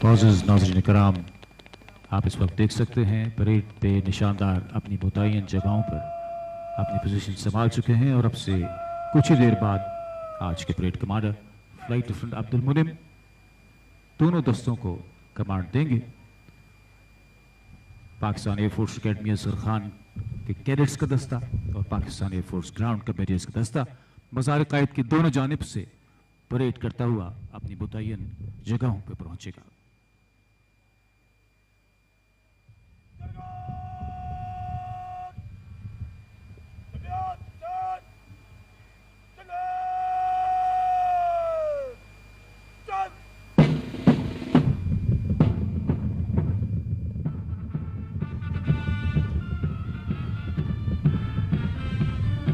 मोअज़्ज़ज़ नाज़रीन कराम, आप इस वक्त देख सकते हैं परेड पे निशानदार अपनी मुतय्यन जगहों पर अपनी पोजीशन संभाल चुके हैं और अब से कुछ ही देर बाद आज के parade commander flight lieutenant Abdul Munim दोनों दस्तों को कमांड देंगे। पाकिस्तान एयरफोर्स अकेडमी असगर खान के कैडेट्स का दस्ता और पाकिस्तान एयरफोर्स ग्राउंड कमेटियर्स का दस्ता मज़ार क़ायद की दोनों जानिब से परेड करता हुआ अपनी मुतय्यन जगहों पर पहुंचेगा।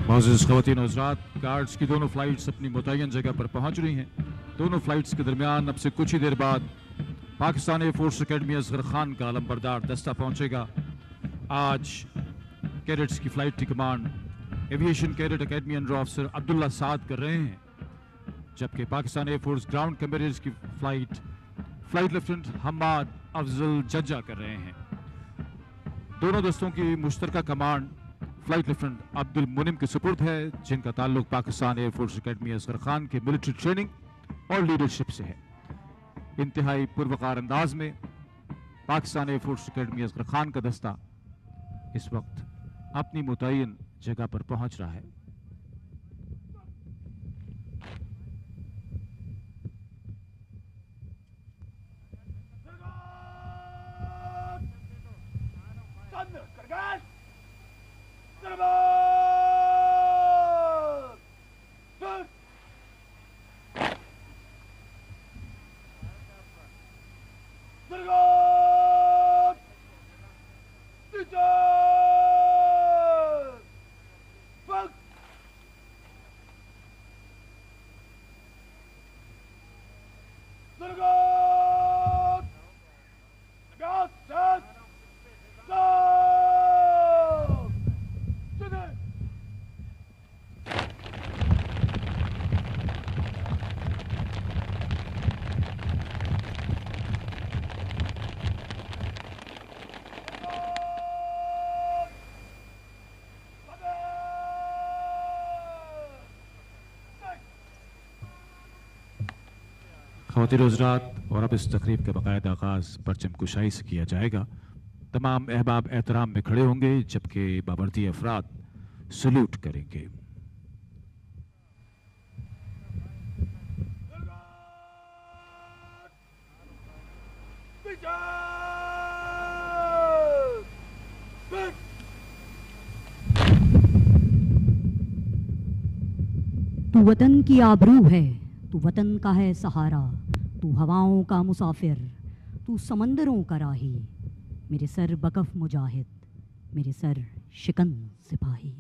मोअज़्ज़ज़ ख़वातीन और हज़रात, गार्ड्स की दोनों फ्लाइट्स अपनी मुतय्यन जगह पर पहुंच रही हैं। दोनों फ्लाइट्स के दरमियान अब से कुछ ही देर बाद पाकिस्तान एयरफोर्स अकेडमी असगर खान का अलमबरदार दस्ता पहुंचेगा। आज कैडेट्स की फ्लाइट की command aviation cadet academy under officer Abdullah Saad कर रहे हैं, जबकि पाकिस्तान एयरफोर्स ग्राउंड कमेटियर्स की फ्लाइट लेफ्टिनेंट हम्माद अफजल जज्जा कर रहे हैं। दोनों दस्तों की मुश्तरका command flight lieutenant Abdul Munim के सुपुर्द है, जिनका ताल्लुक पाकिस्तान एयरफोर्स अकेडमी असगर खान के मिलिट्री ट्रेनिंग और लीडरशिप से है। इंतहाई पुरवकार अंदाज में पाकिस्तान एयरफोर्स अकेडमी असगर खान का दस्ता इस वक्त अपनी मुतय्यन जगह पर पहुंच रहा है। ख़वातीन और हज़रात, और अब इस तकरीब का बाकायदा आगाज़ परचम कुशाई से किया जाएगा। तमाम अहबाब एहतराम में खड़े होंगे, जबकि बावर्दी अफराद सल्यूट करेंगे। तू वतन की आबरू है, तू वतन का है सहारा, तू हवाओं का मुसाफिर, तू समंदरों का राही, मेरे सर बकफ मुजाहिद, मेरे सर शिकन सिपाही।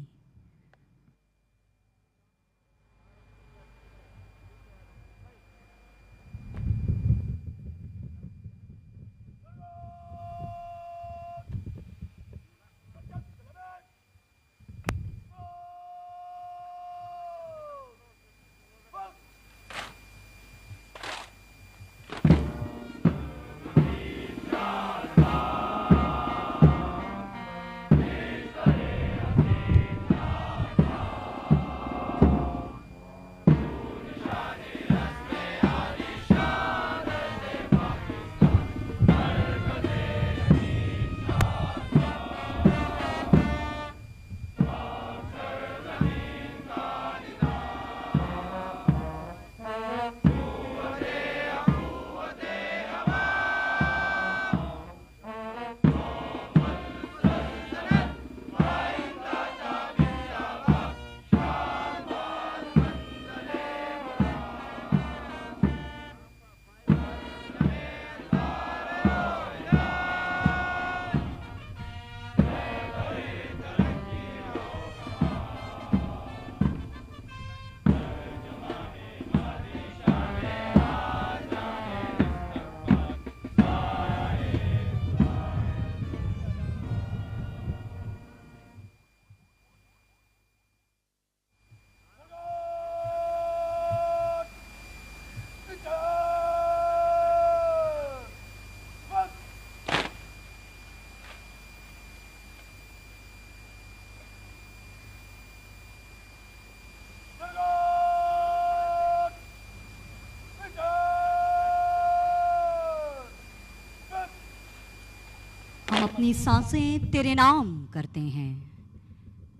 हम अपनी सांसें तेरे नाम करते हैं,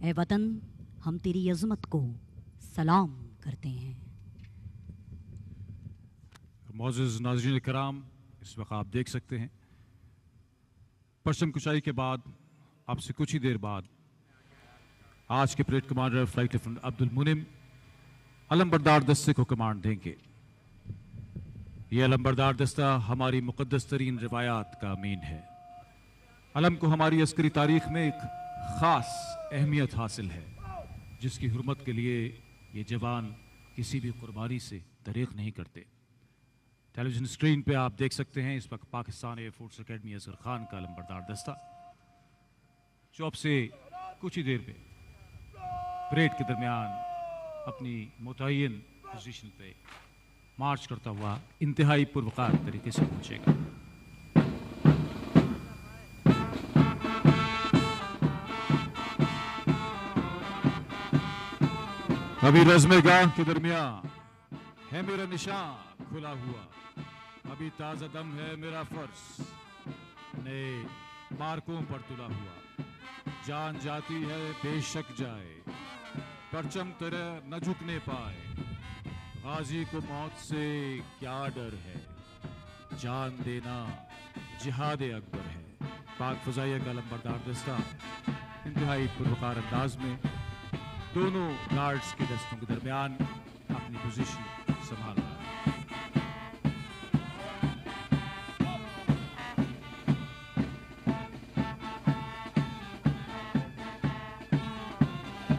ए वतन हम तेरी अजमत को सलाम करते हैं। मौजूद नाज़रीन कराम, इस वक्त आप देख सकते हैं परचम कुशाई के बाद आपसे कुछ ही देर बाद आज के parade commander flight lieutenant Abdul Munim अलंबरदार दस्ते को कमांड देंगे। ये अलंबरदार दस्ता हमारी मुक़द्दस तरीन रिवायात का अमीन है। अलम को हमारी अस्करी तारीख में एक ख़ास अहमियत हासिल है, जिसकी हुर्मत के लिए ये जवान किसी भी कुर्बानी से दरेक नहीं करते। टेलीविज़न स्क्रीन पे आप देख सकते हैं इस वक्त पाकिस्तान एयरफोर्स अकेडमी असगर खान का अलंबरदार दस्ता, जो अब से कुछ ही देर में परेड के दरमियान अपनी मुतय्यन पोजीशन पे मार्च करता हुआ इंतहाई पुरवकार तरीके से पहुंचेगा। अभी रज़्म-ए-गाह के दरमियान है मेरा निशान खुला हुआ, अभी ताज़ा दम है मेरा फर्ज नए मार्कों पर तुला हुआ। जान जाती है बेशक जाए, परचम तरह न झुकने पाए, गाजी को मौत से क्या डर है, जान देना जिहाद अकबर है। पाक फ़ज़ाइया का अलंबरदार दस्ता इंतहाई पुरवकार अंदाज में दोनों गार्ड्स के दस्तों के दरमियान अपनी पोजीशन संभाल रहा है।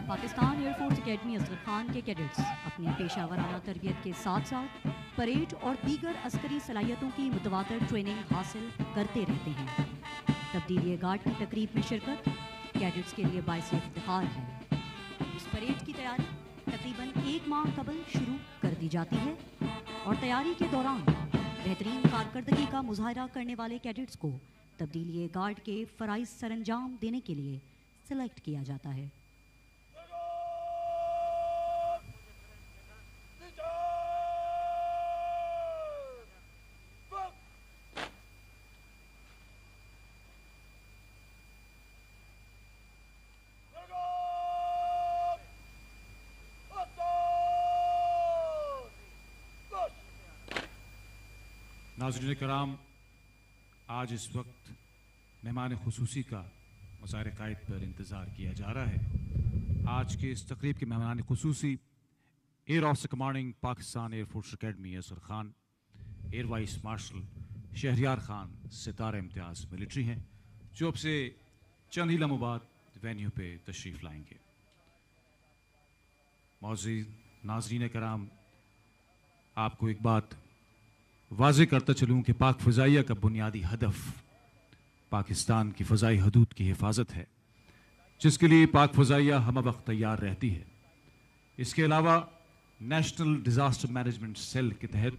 पाकिस्तान एयरफोर्स अकेडमी असगर खान के कैडेट्स अपनी पेशावराना तरबियत के साथ साथ परेड और दीगर अस्करी सलाहियतों की मुतवातर ट्रेनिंग हासिल करते रहते हैं। तब्दीली गार्ड की तकरीब में शिरकत कैडेट्स के लिए बाइस इफ्तिखार है। इस परेड की तैयारी तकरीबन एक माह कबल शुरू कर दी जाती है और तैयारी के दौरान बेहतरीन कारकर्दगी का मुजाहरा करने वाले कैडेट्स को तब्दीली गार्ड के फ़राइज़ सरंजाम देने के लिए सिलेक्ट किया जाता है। नाज़रीन कराम, आज इस वक्त मेहमान खुसूसी का मज़ार क़ाइद पर इंतज़ार किया जा रहा है। आज के इस तकरीब के मेहमान खुसूसी air officer commanding Pakistan air force academy Asghar Khan, air vice marshal Shahryar Khan Sitara Imtiaz military हैं, जो अब से चंद ही लम्हों बाद वेन्यू पे तशरीफ़ लाएंगे। मौजूद नाज़रीन कराम, आपको एक बात वाज़े करता चलूँ कि पाक फ़ज़ाइया का बुनियादी हदफ पाकिस्तान की फ़ज़ाई हदूद की हिफाजत है, जिसके लिए पाक फ़ज़ाइया हम वक्त तैयार रहती है। इसके अलावा नेशनल डिज़ास्टर मैनेजमेंट सेल के तहत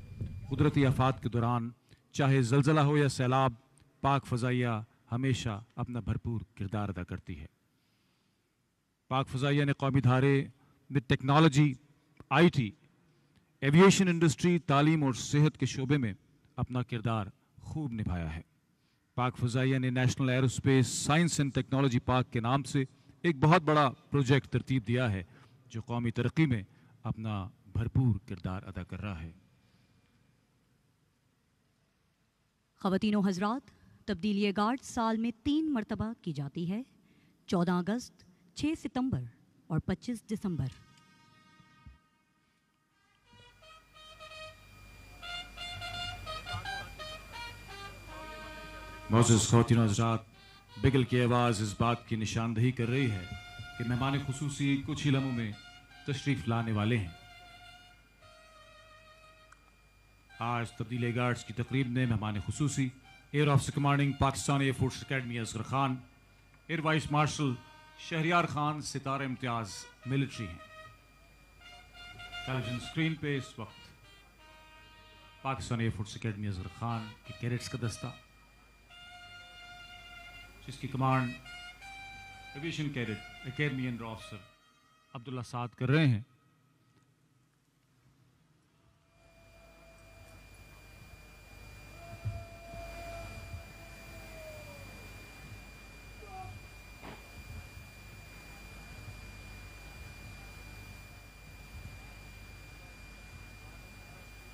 कुदरती आफात के दौरान चाहे ज़लज़ला हो या सैलाब, पाक फ़ज़ाइया हमेशा अपना भरपूर किरदार अदा करती है। पाक फ़ज़ाइया ने कौमी धारे में टेक्नोलॉजी, IT, एविएशन इंडस्ट्री, तालीम और सेहत के शोबे में अपना किरदार खूब निभाया है। पाक फ़ज़ाइया ने national aerospace science and technology park के नाम से एक बहुत बड़ा प्रोजेक्ट तरतीब दिया है, जो कौमी तरक्की में अपना भरपूर किरदार अदा कर रहा है। ख़वातीन व हज़रात, तब्दीली गार्ड साल में 3 मरतबा की जाती है, 14 अगस्त, 6 सितंबर और 25 दिसंबर। मौजूद ख़वातीन व हज़रात, बिगल की आवाज़ इस बात की निशानदही कर रही है कि मेहमान खुसूसी कुछ ही लम्हों में तशरीफ़ लाने वाले हैं। आज तब्दीली गार्ड्स की तकरीब में मेहमान खुसूसी air officer commanding Pakistan air force academy Asghar Khan, air vice marshal Shahryar Khan Sitara Imtiaz military हैं। टेलीविजन स्क्रीन पे इस वक्त पाकिस्तान एयरफोर्स अकेडमी असगर खान के कैडेट्स का दस्ता, जिसकी command aviation cadet academy under officer Abdullah Saad कर रहे हैं।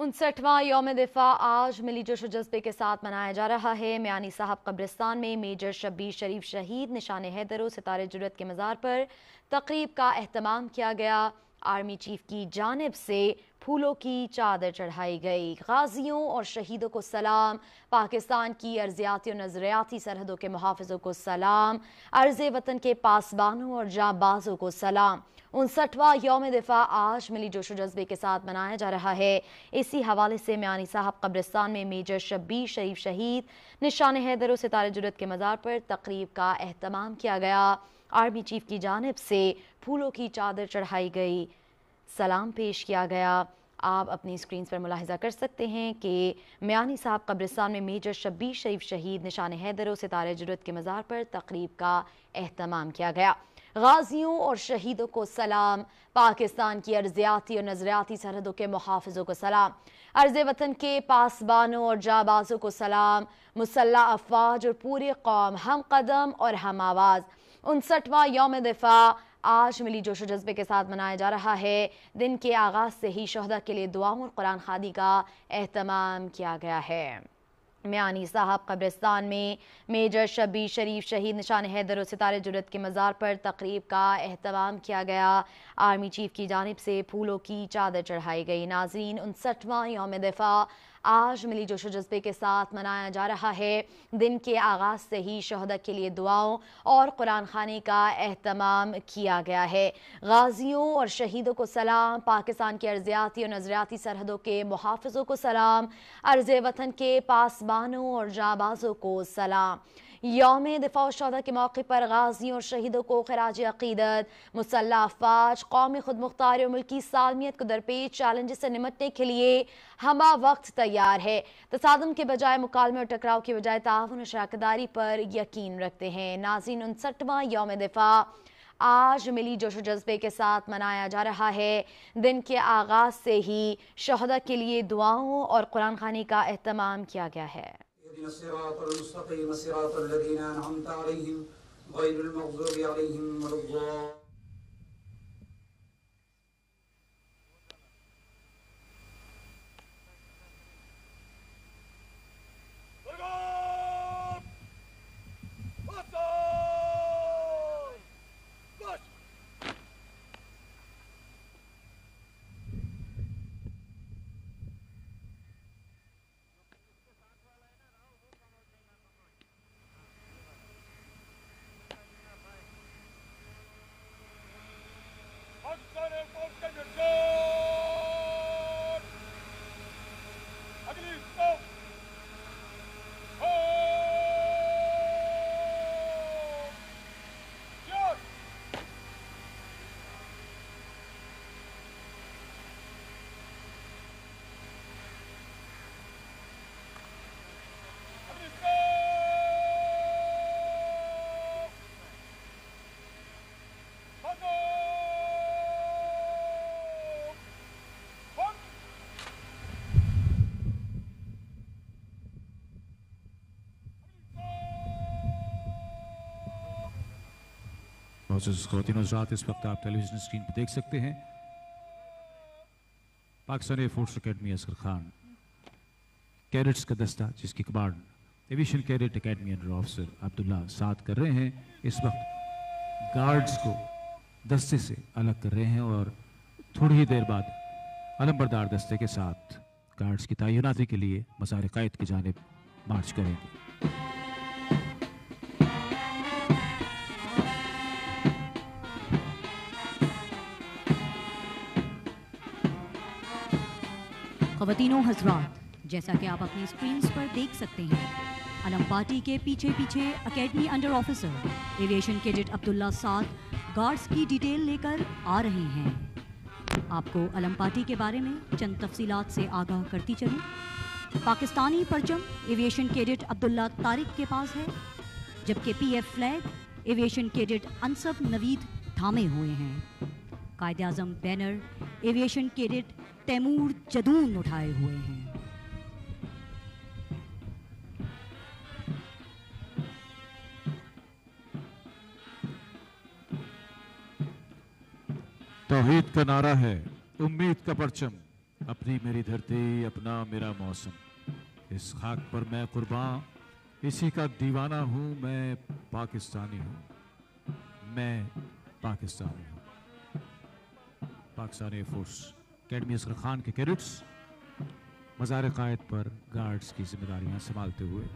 59वां यौम दिफा आज मिली जोश जज्बे के साथ मनाया जा रहा है। मियानी साहब कब्रिस्तान में मेजर शब्बीर शरीफ शहीद निशान हैदर और सितारे जुर्रत के मज़ार पर तकरीब का एहतमाम किया गया। आर्मी चीफ की जानिब से फूलों की चादर चढ़ाई गई। गाजियों और शहीदों को सलाम। पाकिस्तान की अर्जियाती और नजरियाती सरहदों के मुहाफ़िज़ों को सलाम। अर्ज़ वतन के पासबानों और जांबाजों को सलाम। 59वां यौम दिफा आज मिली जोश जज्बे के साथ मनाया जा रहा है। इसी हवाले से मियानी साहब कब्रिस्तान में मेजर शब्बीर शरीफ शहीद निशान हैदर और सितारे जुर्रत के मज़ार पर तकरीब का एहतमाम किया गया। आर्मी चीफ की जानिब से फूलों की चादर चढ़ाई गई, सलाम पेश किया गया। आप अपनी स्क्रीन पर मुलाहिजा कर सकते हैं कि मियानी साहब कब्रिस्तान में मेजर शब्बीर शरीफ शहीद निशान हैदर और सितारे जुर्रत के मज़ार पर तकरीब का एहतमाम किया गया। गाजियों और शहीदों को सलाम। पाकिस्तान की अर्जियाती और नजरियाती सरहदों के मुहाफ़िज़ों को सलाम। अर्ज़ वतन के पासबानों और जाबाजों को सलाम। मुसल्लह अफवाज और पूरी कौम हम कदम और हम आवाज़। 59वां यौम दिफा आज मिली जोश जज्बे के साथ मनाया जा रहा है। दिन के आगाज़ से ही शहदा के लिए दुआओं और कुरान खानी का एहतमाम किया गया है। मियानी साहब कब्रिस्तान में मेजर शब्बीर शरीफ शहीद निशान हैदर और सितारे जुर्रत के मज़ार पर तकरीब का एहतमाम किया गया। आर्मी चीफ की जानिब से फूलों की चादर चढ़ाई गई। नाज़रीन, 59वां यौम दिफा आज मिली जोश जज्बे के साथ मनाया जा रहा है। दिन के आगाज़ से ही शहदा के लिए दुआओं और कुरान खानी का एहतमाम किया गया है। गाजियों और शहीदों को सलाम। पाकिस्तान की अर्जियाती और नजरियाती सरहदों के मुहाफ़िज़ों को सलाम। अर्ज़ वतन के पासबानों और जांबाजों को सलाम। यौम दिफा और शहदा के मौके पर गाजियों और शहीदों को खराज अक़ीदत। मुसल्लह अफ़वाज कौमी खुद मुख्तारी और मुल्की सालमियत को दरपेश चैलेंजेस से निमटने के लिए हमा वक्त तैयार है। तसादम के बजाय मुकालमे और टकराव के बजाय ताउन और शराकतदारी पर यकीन रखते हैं। नाज़रीन, 59वां यौम दिफा आज मिली जोश जज्बे के साथ मनाया जा रहा है। दिन के आगाज़ से ही शहदा के लिए दुआओं और कुरान खानी का एहतमाम किया गया है। ख़वातीन और हज़रात, इस वक्त आप टेलीविज़न स्क्रीन पर देख सकते हैं Pakistan air force academy Asghar Khan cadets का दस्ता, जिसकी command aviation cadet academy under officer Abdullah Saad कर रहे हैं। इस वक्त गार्ड्स को दस्ते से अलग कर रहे हैं और थोड़ी ही देर बाद अलमबरदार दस्ते के साथ गार्ड्स की तैनाती के लिए मज़ार क़ायद की जानिब मार्च करेंगे। ख़वातीनों हज़रात, जैसा कि आप अपनी स्क्रीन्स पर देख सकते हैं, अलम पार्टी के पीछे पीछे academy under officer aviation cadet Abdullah Saad guards की डिटेल लेकर आ रहे हैं। आपको अलम पार्टी के बारे में चंद तफसीलात से आगाह करती चलूँ। पाकिस्तानी परचम एविएशन कैडेट अब्दुल्ला तारिक के पास है, जबकि PF flag aviation cadet Ansab Naveed थामे हुए हैं। Quaid Azam banner aviation cadet Taimur Jadoon उठाए हुए हैं। तौहीद का नारा है, उम्मीद का परचम, अपनी मेरी धरती, अपना मेरा मौसम, इस खाक पर मैं कुर्बान, इसी का दीवाना हूँ, मैं पाकिस्तानी हूँ, मैं पाकिस्तानी हूँ। पाकिस्तानी एयरफोर्स अकेडमी असगर खान के कैडेट्स मज़ार क़ायद पर गार्ड्स की जिम्मेदारियां संभालते हुए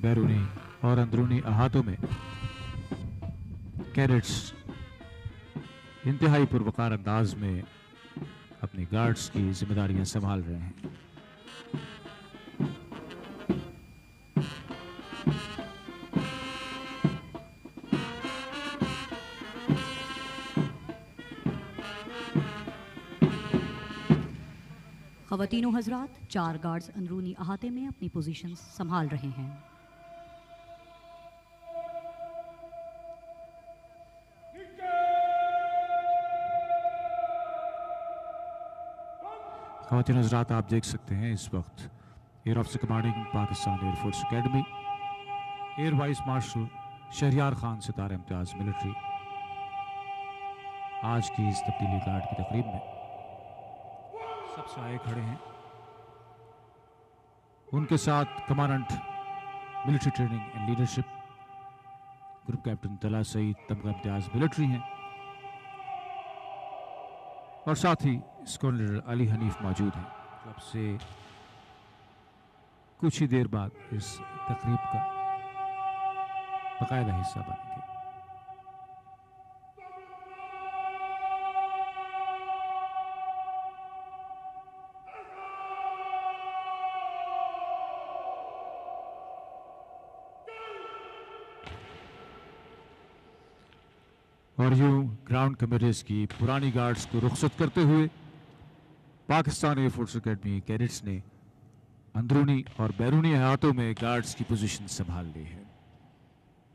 बैरूनी और अंदरूनी अहातों में कैडेट्स इंतहाई पुरवकार अंदाज में अपनी गार्ड्स की जिम्मेदारियां संभाल रहे हैं। ख़वातीनो हज़रात, 4 गार्ड्स अंदरूनी अहाते में अपनी पोजीशंस संभाल रहे हैं। ख़वातीन हज़रात, आप देख सकते हैं इस वक्त air officer commanding Pakistan air force academy air vice marshal Shahryar Khan Sitara Imtiaz military आज की इस तब्दीली गार्ड की तकरीब में सबसे आगे खड़े हैं। उनके साथ commandant military training and leadership group captain तला सईद तमगा इम्तियाज़ मिलिट्री हैं और साथ ही स्क्वाड्रन लीडर अली हनीफ मौजूद हैं, जो अब से कुछ ही देर बाद इस तकरीब का बाकायदा हिस्सा बनेंगे। और यूं ग्राउंड कमेटीज की पुरानी गार्ड्स को रुखसत करते हुए पाकिस्तान एयरफोर्स अकेडमी कैडेट्स ने अंदरूनी और बैरूनी अहातों में गार्ड्स की पोजीशन संभाल ली है।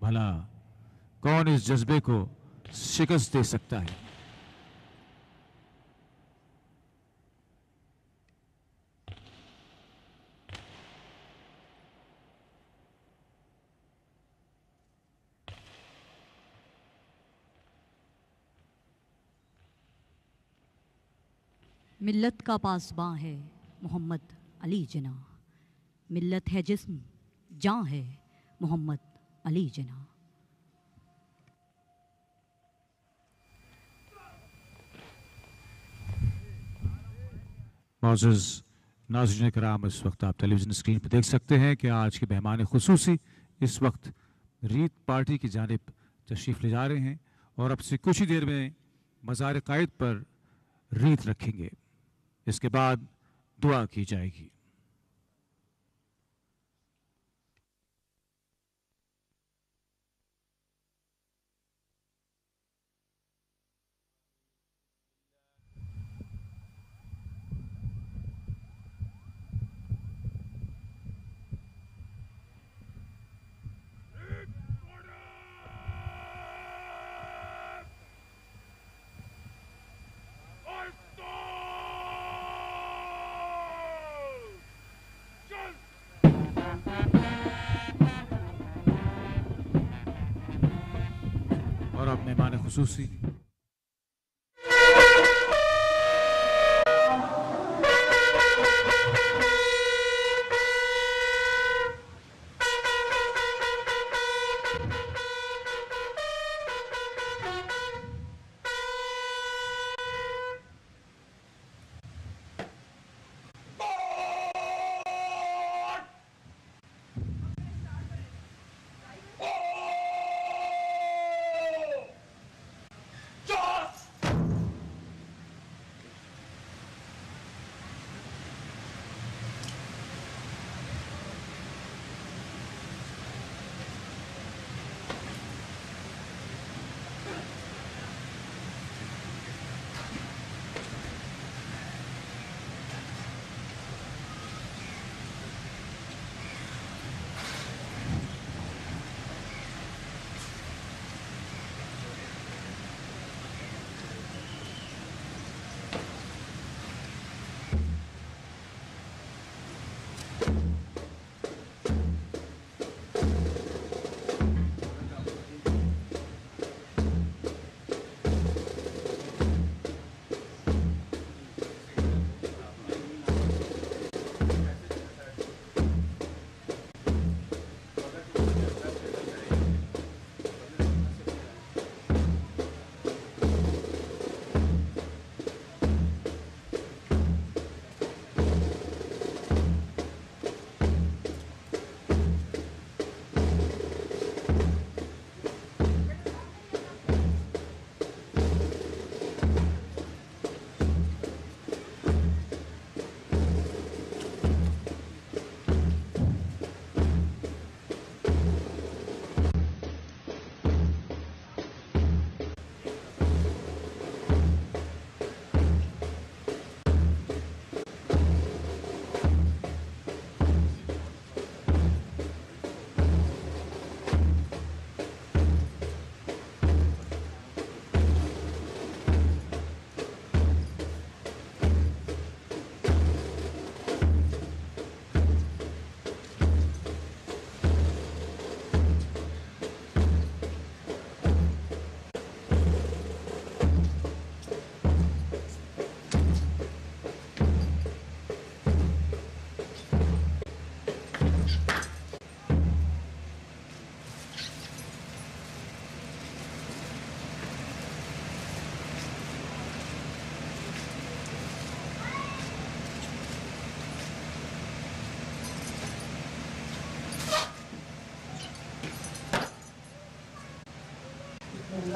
भला कौन इस जज्बे को शिकस्त दे सकता है? मिल्लत का पासबां है मोहम्मद अली जना, मिल्लत है जिस्म जान है मोहम्मद अली जना। मौजूज़ नाज़रीन कराम, इस वक्त आप टेलीविज़न स्क्रीन पर देख सकते हैं कि आज के मेहमान खुसूसी इस वक्त रीत पार्टी की जानिब तशरीफ़ ले जा रहे हैं और अब से कुछ ही देर में मज़ार क़ायद पर रीत रखेंगे। इसके बाद दुआ की जाएगी। और अब मेहमान खुसूसी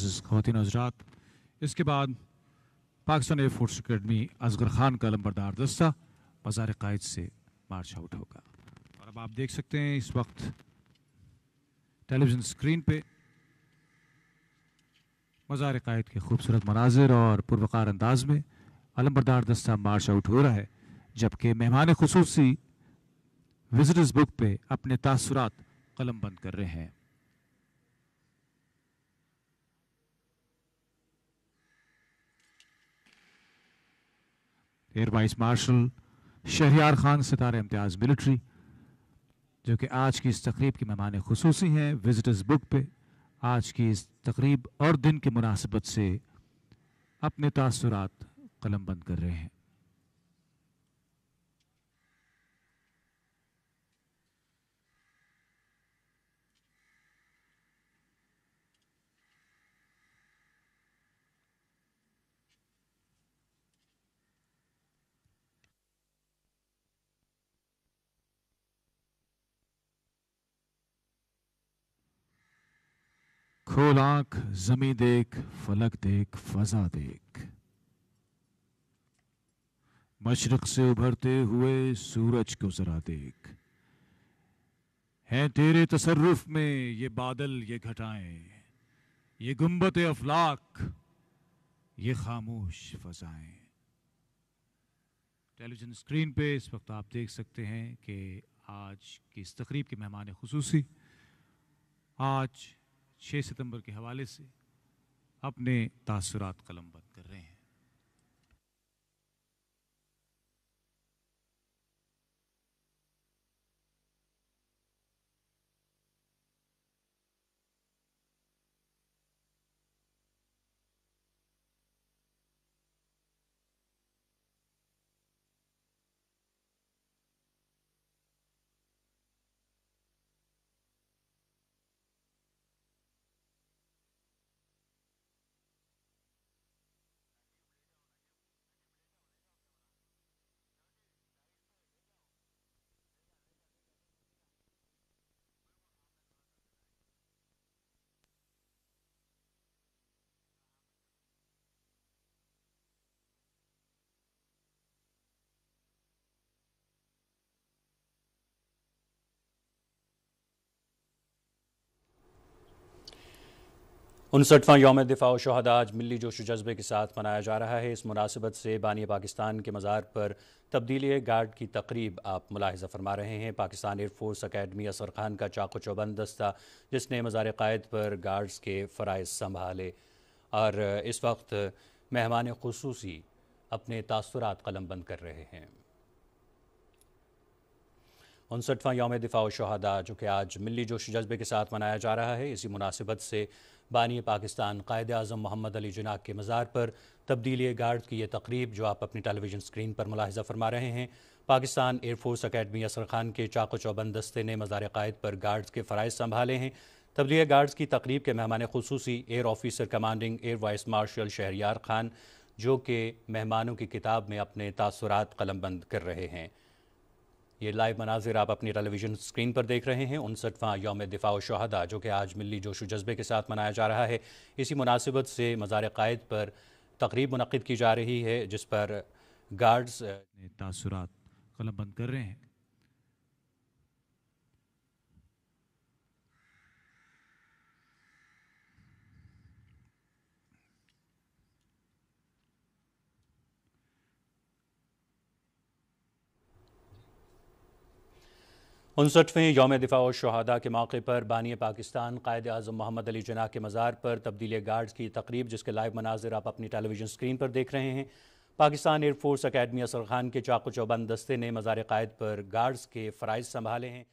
मुअज़्ज़िज़ ख़वातीन और हज़रात, इसके बाद पाकिस्तान एयरफोर्स अकेडमी असगर खान का लंबरदार दस्ता मज़ार कायद से मार्च आउट होगा। और अब आप देख सकते हैं इस वक्त टेलीविज़न स्क्रीन पे मज़ार कायद के खूबसूरत मनाजिर और पुरवकार अंदाज में अलंबरदार दस्ता मार्च आउट हो रहा है, जबकि मेहमान खुसूसी विजिटर्स बुक पे अपने तासुरात कलम बंद कर रहे हैं। Air vice marshal Shahryar Khan सितारे इम्तियाज़ मिलिट्री, जो कि आज की इस तकरीब की मेहमान खुसूसी हैं, विजिटर्स बुक पे आज की इस तकरीब और दिन की मुनासिबत से अपने तासुरात कलम बंद कर रहे हैं। खोल आंख जमी देख, फलक देख, फजा देख, मशरिक से उभरते हुए सूरज को जरा देख, हैं तेरे तसर्रुफ में ये बादल, ये घटाएं, ये गुंबते अफलाक, ये खामोश फजाएं। टेलीविजन स्क्रीन पे इस वक्त आप देख सकते हैं कि आज की इस तकरीब के मेहमान खुसूसी आज 6 सितंबर के हवाले से अपने तासुरात कलम बंद कर रहे हैं। उनसठवां यौम दिफा व शुहदा आज मिली जोश जज्बे के साथ मनाया जा रहा है। इस मुनासिबत से बानी पाकिस्तान के मज़ार पर तब्दीली गार्ड की तकरीब आप मुलाहिज़ा फरमा रहे हैं। पाकिस्तान एयरफोर्स अकेडमी असगर खान का चाको चौबंद दस्ता, जिसने मज़ार कायद पर गार्ड्स के फ़राइज़ संभाले, और इस वक्त मेहमान खुसूसी अपने तासुरात कलम बंद कर रहे हैं। 59वां यौम दिफा व शुहदा, जो कि आज मिली जोश जज्बे के साथ मनाया जा रहा है, इसी मुनासिबत से बानी पाकिस्तान कायद आज़म मोहम्मद अली जिन्ना के मज़ार पर तब्दीली गार्ड की ये तकरीब जो आप अपनी टेलीविज़न स्क्रीन पर मुलाहिज़ा फरमा रहे हैं, पाकिस्तान एयरफोर्स अकेडमी असगर खान के चाको चौबंद दस्ते ने मज़ार कायद पर गार्ड्स के फ़राइज़ संभाले हैं। तब्दीली गार्ड्स की तकरीब के मेहमान खुसूसी air officer commanding air vice marshal Shahryar Khan, जो कि मेहमानों की किताब में अपने तासुरात कलम बंद कर रहे हैं। ये लाइव मनाजिर आप अपनी टेलीविज़न स्क्रीन पर देख रहे हैं। 59वां यौम दिफा व शुहदा, जो कि आज मिली जोश जज्बे के साथ मनाया जा रहा है, इसी मुनासिबत से मज़ार कायद पर तकरीब मुनक़्क़िद की जा रही है, जिस पर गार्ड्स तासुरात कलम बंद कर रहे हैं। उनसठवें यौम दिफा व शुहदा के मौके पर बानी पाकिस्तान कायद आज़म मोहम्मद अली जिन्ना के मज़ार पर तब्दीली गार्ड्स की तकरीब, जिसके लाइव मनाजिर आप अपनी टेलीविज़न स्क्रीन पर देख रहे हैं। पाकिस्तान एयरफोर्स अकेडमी असगर खान के चाको चौबंद दस्ते ने मज़ार कायद पर गार्ड्स के फ़राइज़ संभाले हैं।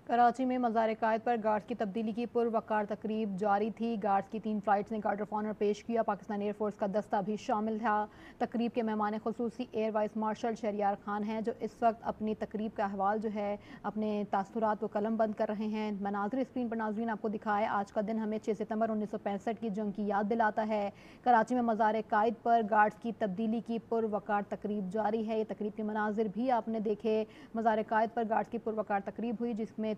कराची में मज़ार कायद पर गार्ड्स की तब्दीली की पुरवकार तकरीब जारी थी। गार्ड्स की 3 फ़्लाइट्स ने गार्ड ऑफ ऑनर पेश किया। पाकिस्तान एयरफोर्स का दस्ता भी शामिल था। तकरीब के मेहमान खुसूसी air vice marshal Shahryar Khan हैं, जो इस वक्त अपनी तकरीब का अहवाल जो है अपने तासुरात को कलम बंद कर रहे हैं। मनाजिर स्क्रीन पर नाज़रीन आपको दिखाए, आज का दिन हमें 6 सितंबर 1965 की जंग की याद दिलाता है। कराची में मज़ार कायद पर गार्ड्स की तब्दीली की पुरवकार तकरीब जारी है। ये तकरीब के मनाजिर भी आपने देखे। मज़ार कायद पर गार्ड्स की पुरवकार तकरीब हुई, जिसमें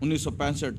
1965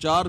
4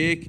1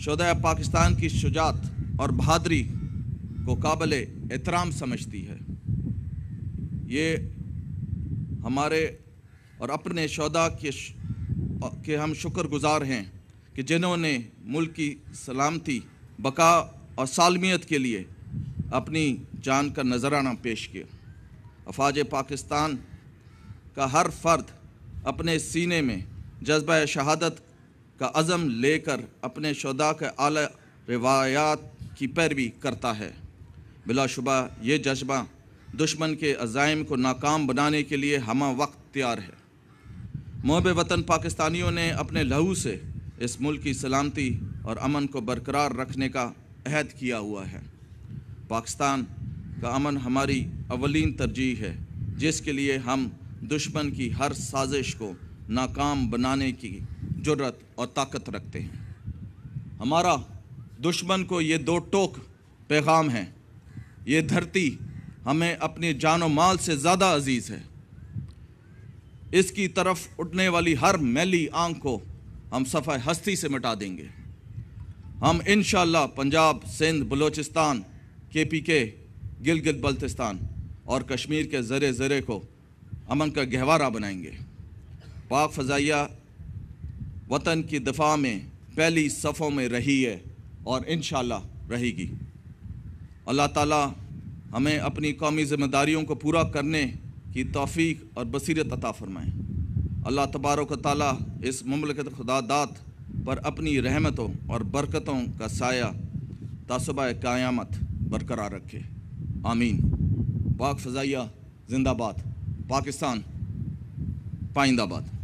शोहदा पाकिस्तान की शुजात और बहादरी को काबिल एहतराम समझती है। ये हमारे और अपने शोहदा के हम शुक्रगुजार हैं कि जिन्होंने मुल्क की सलामती, बका और सालमियत के लिए अपनी जान का नजराना पेश किया। अफवाज पाकिस्तान का हर फर्द अपने सीने में जज्बा शहादत का अज़म लेकर अपने शोहदा के आला रिवायात की पैरवी करता है। बिलाशुबा ये जज्बा दुश्मन के अज़ाइम को नाकाम बनाने के लिए हम वक्त तैयार है। मोहब वतन पाकिस्तानियों ने अपने लहू से इस मुल्क की सलामती और अमन को बरकरार रखने का अहद किया हुआ है। पाकिस्तान का अमन हमारी अवलीन तरजीह है, जिसके लिए हम दुश्मन की हर साजिश को नाकाम बनाने की जुर्रत और ताकत रखते हैं। हमारा दुश्मन को ये दो टोक पैगाम है। ये धरती हमें अपनी जान और माल से ज़्यादा अजीज़ है। इसकी तरफ उठने वाली हर मैली आंख को हम सफ़ा हस्ती से मिटा देंगे। हम इंशाअल्लाह पंजाब, सिंध, बलूचिस्तान, KPK, गिलगित बल्तिस्तान और कश्मीर के ज़रे ज़रे को अमन का गहवारा बनाएंगे। पाक फ़ज़ाइया वतन की दिफा में पहली सफ़ों में रही है और इंशाअल्लाह रहेगी। अल्लाह ताला हमें अपनी कौमी ज़िम्मेदारियों को पूरा करने की तौफ़ीक और बसीरत अता फ़रमाएँ। अल्लाह तबारक व तआला इस मुमलिकत खुदादात पर अपनी रहमतों और बरकतों का साया तासुबा क़यामत बरकरार रखे। आमीन। पाक फ़ज़ाइया जिंदाबाद। पाकिस्तान पाइंदाबाद।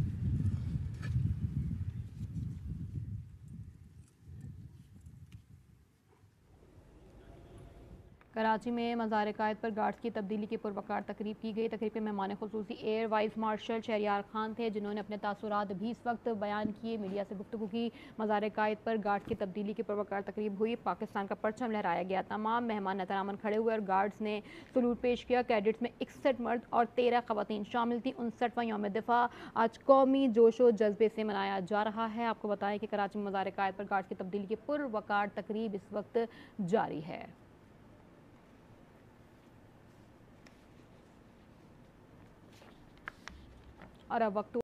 कराची में मज़ार कायद पर गार्ड्स की तब्दीली की पुरवकार तकरीब की गई। तकरीब में मेहमान खुसूसी air vice marshal Shahryar Khan थे, जिन्होंने अपने तासुरात भी इस वक्त बयान किए, मीडिया से गुफ्तगू की। मज़ार कायद पर गार्ड्स की तब्दीली की पुरवकार तकरीब हुई। पाकिस्तान का परचम लहराया गया। तमाम मेहमान एहतरामन खड़े हुए और गार्ड्स ने सलूट पेश किया। कैडेट्स में 61 मर्द और 13 ख़वातीन शामिल थी। 59वां यौम दिफा आज कौमी जोशो जज्बे से मनाया जा रहा है। आपको बताएं कि कराची में मज़ार कायद पर गार्ड्स की तब्दीली की पुरवकार तकरीब इस वक्त जारी है। और अब वक्त